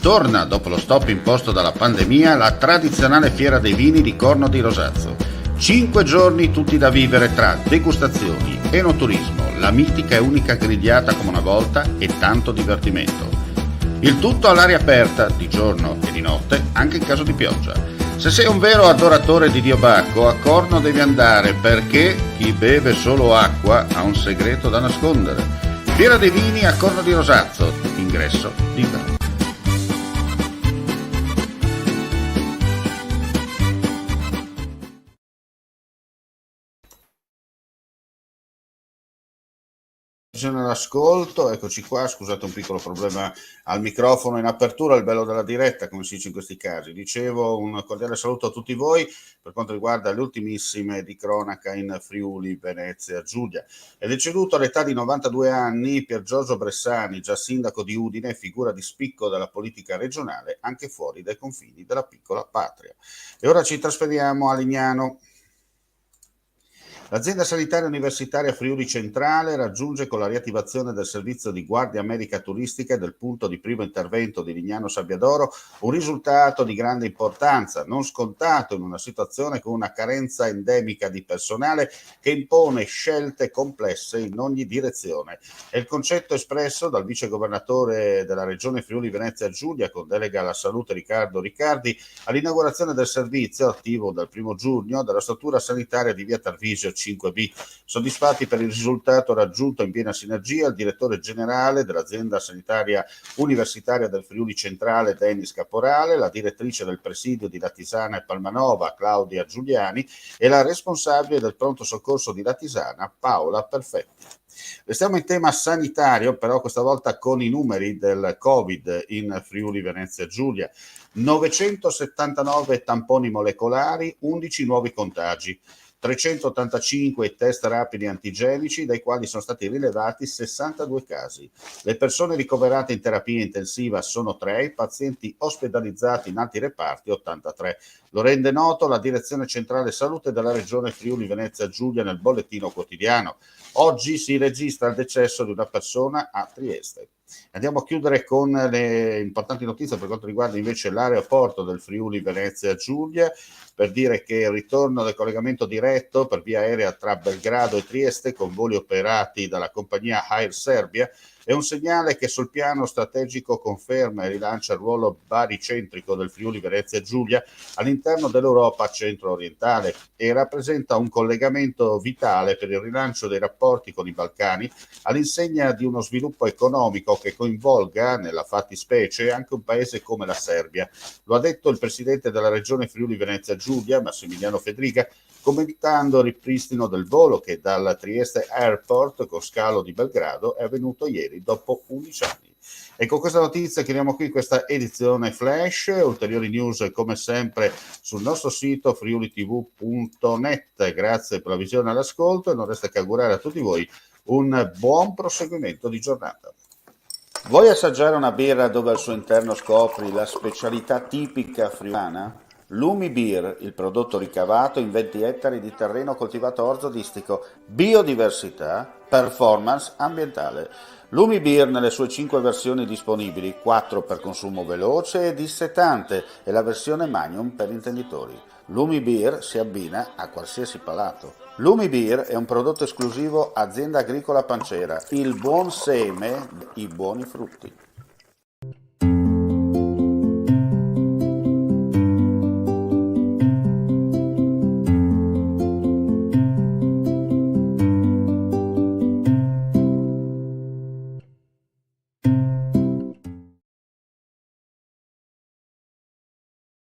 Torna, dopo lo stop imposto dalla pandemia, la tradizionale fiera dei vini di Corno di Rosazzo. 5 giorni tutti da vivere tra degustazioni, enoturismo, la mitica e unica grigliata come una volta e tanto divertimento. Il tutto all'aria aperta, di giorno e di notte, anche in caso di pioggia. Se sei un vero adoratore di Dio Bacco, a Corno devi andare perché chi beve solo acqua ha un segreto da nascondere. Fiera dei vini a Corno di Rosazzo, ingresso libero. All'ascolto, eccoci qua, scusate un piccolo problema al microfono in apertura, il bello della diretta come si dice in questi casi. Dicevo, un cordiale saluto a tutti voi per quanto riguarda le ultimissime di cronaca in Friuli, Venezia Giulia. È deceduto all'età di 92 anni Pier Giorgio Bressani, già sindaco di Udine, figura di spicco della politica regionale anche fuori dai confini della piccola patria. E ora ci trasferiamo a Lignano. L'azienda sanitaria universitaria Friuli Centrale raggiunge con la riattivazione del servizio di guardia medica turistica e del punto di primo intervento di Lignano Sabbiadoro un risultato di grande importanza, non scontato in una situazione con una carenza endemica di personale che impone scelte complesse in ogni direzione. È il concetto espresso dal vicegovernatore della regione Friuli Venezia Giulia con delega alla salute Riccardo Riccardi all'inaugurazione del servizio attivo dal 1 giugno della struttura sanitaria di via Tarvisio 5B. Soddisfatti per il risultato raggiunto in piena sinergia il direttore generale dell'azienda sanitaria universitaria del Friuli Centrale Denis Caporale, la direttrice del presidio di Latisana e Palmanova Claudia Giuliani e la responsabile del pronto soccorso di Latisana Paola Perfetti. Restiamo in tema sanitario, però questa volta con i numeri del Covid in Friuli Venezia Giulia. 979 tamponi molecolari, 11 nuovi contagi. 385 test rapidi antigenici, dai quali sono stati rilevati 62 casi. Le persone ricoverate in terapia intensiva sono 3, i pazienti ospedalizzati in altri reparti 83. Lo rende noto la Direzione Centrale Salute della Regione Friuli Venezia Giulia nel bollettino quotidiano. Oggi si registra il decesso di una persona a Trieste. Andiamo a chiudere con le importanti notizie per quanto riguarda invece l'aeroporto del Friuli Venezia Giulia, per dire che il ritorno del collegamento diretto per via aerea tra Belgrado e Trieste con voli operati dalla compagnia Air Serbia è un segnale che sul piano strategico conferma e rilancia il ruolo baricentrico del Friuli Venezia Giulia all'interno dell'Europa centro-orientale e rappresenta un collegamento vitale per il rilancio dei rapporti con i Balcani all'insegna di uno sviluppo economico che coinvolga nella fattispecie anche un paese come la Serbia. Lo ha detto il presidente della regione Friuli Venezia Giulia, Massimiliano Fedriga, commentando il ripristino del volo che dal Trieste Airport con scalo di Belgrado è avvenuto ieri dopo 11 anni. E con questa notizia chiudiamo qui questa edizione flash. Ulteriori news come sempre sul nostro sito friulitv.net. Grazie per la visione e l'ascolto e non resta che augurare a tutti voi un buon proseguimento di giornata. Vuoi assaggiare una birra dove al suo interno scopri la specialità tipica friulana? Lumi Beer, il prodotto ricavato in 20 ettari di terreno coltivato orzodistico, biodiversità, performance ambientale. Lumi Beer nelle sue 5 versioni disponibili, 4 per consumo veloce e dissetante e la versione Magnum per intenditori. Lumi Beer si abbina a qualsiasi palato. Lumi Beer è un prodotto esclusivo Azienda Agricola Pancera, il buon seme, i buoni frutti.